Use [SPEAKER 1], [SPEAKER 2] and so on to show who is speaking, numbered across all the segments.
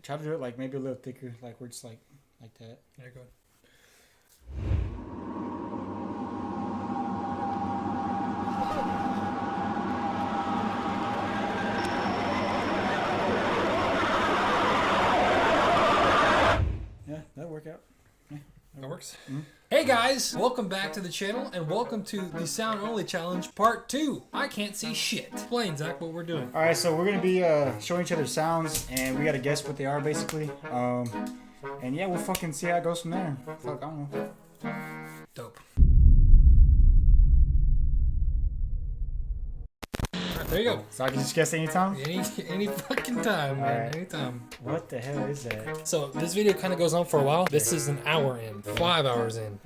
[SPEAKER 1] Try to do it like maybe a little thicker, like we're just like that.
[SPEAKER 2] Yeah, go ahead.
[SPEAKER 1] Yeah, that'll work out. Yeah,
[SPEAKER 2] that works.
[SPEAKER 1] Mm-hmm.
[SPEAKER 2] Hey guys, welcome back to the channel and welcome to the Sound Only Challenge Part 2. I can't see shit. Explain, Zach, what we're doing.
[SPEAKER 1] All right, so we're gonna be showing each other sounds, and we gotta guess what they are basically. And yeah, we'll fucking see how it goes from there. Fuck, I don't know.
[SPEAKER 2] Dope. Alright, there you go.
[SPEAKER 1] So I can just guess anytime?
[SPEAKER 2] Any fucking time, man.
[SPEAKER 1] Right.
[SPEAKER 2] Anytime.
[SPEAKER 1] What the hell is that?
[SPEAKER 2] So this video kind of goes on for a while. This is an hour in, 5 hours in.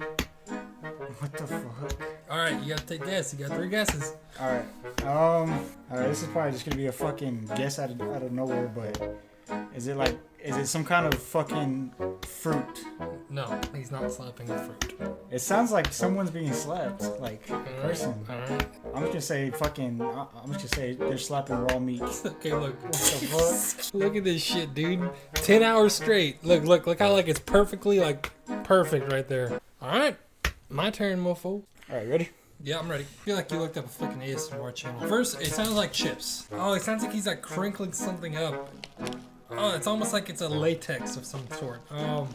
[SPEAKER 1] What the fuck?
[SPEAKER 2] Alright, you gotta take a guess. You got 3 guesses.
[SPEAKER 1] Alright. Alright, this is probably just gonna be a fucking guess out of nowhere, but is it some kind of fucking fruit?
[SPEAKER 2] No, he's not slapping a fruit.
[SPEAKER 1] It sounds like someone's being slapped, like a person.
[SPEAKER 2] Alright.
[SPEAKER 1] I'm just gonna say fucking. I'm just gonna say they're slapping raw meat.
[SPEAKER 2] Okay, look.
[SPEAKER 1] What the fuck?
[SPEAKER 2] Look at this shit, dude. 10 hours straight. Look how like it's perfectly like perfect right there. Alright. My turn, mofo.
[SPEAKER 1] Alright, ready?
[SPEAKER 2] Yeah, I'm ready. I feel like you looked up a fucking ASMR channel. First, it sounds like chips. Oh, it sounds like he's like crinkling something up. Oh, it's almost like it's a latex of some sort.
[SPEAKER 1] I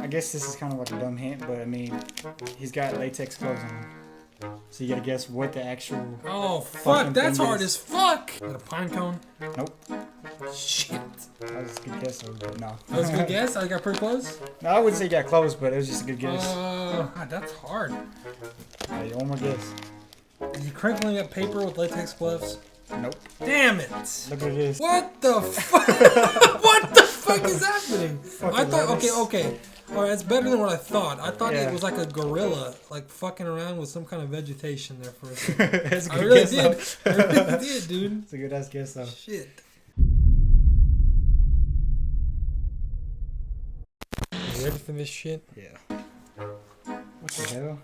[SPEAKER 1] guess this is kind of like a dumb hint, but I mean, he's got latex clothes on. So you gotta guess what the actual.
[SPEAKER 2] Oh, fuck, that's hard as fuck! Is it a pine cone?
[SPEAKER 1] Nope.
[SPEAKER 2] Shit.
[SPEAKER 1] That was a good guess, though, but no.
[SPEAKER 2] That was a good guess? I got pretty close?
[SPEAKER 1] No, I wouldn't say you got close, but it was just a good guess.
[SPEAKER 2] God, that's hard.
[SPEAKER 1] Alright, one more guess.
[SPEAKER 2] Is he crinkling up paper with latex gloves?
[SPEAKER 1] Nope.
[SPEAKER 2] Damn it!
[SPEAKER 1] Look what it is.
[SPEAKER 2] What the fuck? What the fuck is happening? I thought, okay. Alright, it's better than what I thought. I thought it was like a gorilla, like fucking around with some kind of vegetation there for a second.
[SPEAKER 1] That's a good
[SPEAKER 2] I really
[SPEAKER 1] guess,
[SPEAKER 2] did.
[SPEAKER 1] though.
[SPEAKER 2] I really did, dude.
[SPEAKER 1] It's a good ass guess, though.
[SPEAKER 2] Shit. You ready for this shit?
[SPEAKER 1] Yeah. What the hell?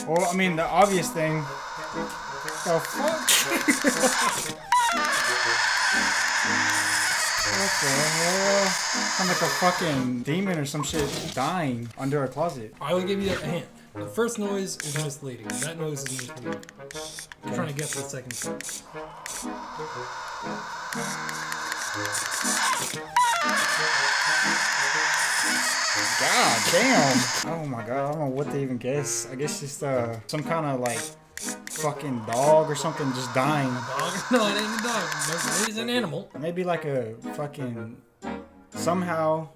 [SPEAKER 1] Well, I mean, the obvious thing. The fuck? What the hell? I'm like a fucking demon or some shit dying under a closet.
[SPEAKER 2] I will give you a hint. The first noise is misleading. That noise is misleading. I'm trying to guess the second thing.
[SPEAKER 1] God damn. Oh my god, I don't know what to even guess. I guess just some kind of like fucking dog or something just dying.
[SPEAKER 2] Dog? No, it ain't a dog. It is an animal.
[SPEAKER 1] Maybe like a fucking somehow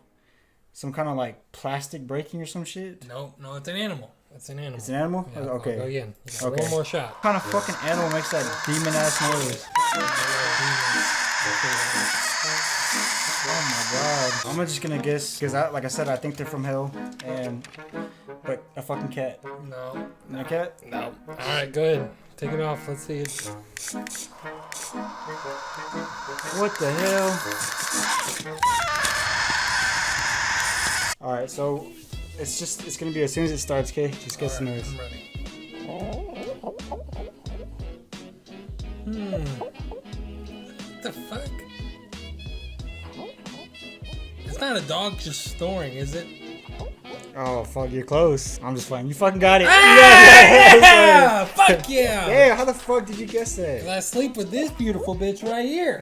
[SPEAKER 1] some kind of like plastic breaking or some shit.
[SPEAKER 2] No, it's an animal. It's an animal.
[SPEAKER 1] It's an animal?
[SPEAKER 2] Yeah,
[SPEAKER 1] Okay.
[SPEAKER 2] I'll go again. You got
[SPEAKER 1] Okay.
[SPEAKER 2] one more shot.
[SPEAKER 1] What kind of fucking animal makes that demon ass noise? Oh my god. I'm just gonna guess because like I said, I think they're from hell, but a fucking cat.
[SPEAKER 2] No.
[SPEAKER 1] A cat?
[SPEAKER 2] No. Alright, go ahead. Take it off. Let's see it.
[SPEAKER 1] What the hell? Alright, so it's gonna be as soon as it starts, okay? Just guess the noise.
[SPEAKER 2] I'm ready. What the fuck? It's not a dog just snoring, is it?
[SPEAKER 1] Oh fuck, you're close. I'm just playing. You fucking got it.
[SPEAKER 2] Yeah! Fuck yeah!
[SPEAKER 1] Yeah, how the fuck did you guess that?
[SPEAKER 2] I sleep with this beautiful bitch right here.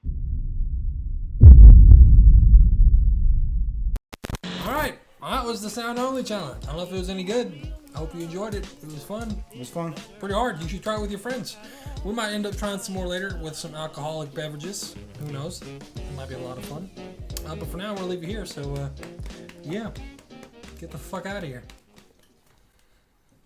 [SPEAKER 2] Alright, that was the Sound Only Challenge. I don't know if it was any good. I hope you enjoyed it. It was fun.
[SPEAKER 1] It was fun.
[SPEAKER 2] Pretty hard. You should try it with your friends. We might end up trying some more later with some alcoholic beverages. Who knows? It might be a lot of fun. But for now, we'll leave you here. So, yeah. Get the fuck out of here.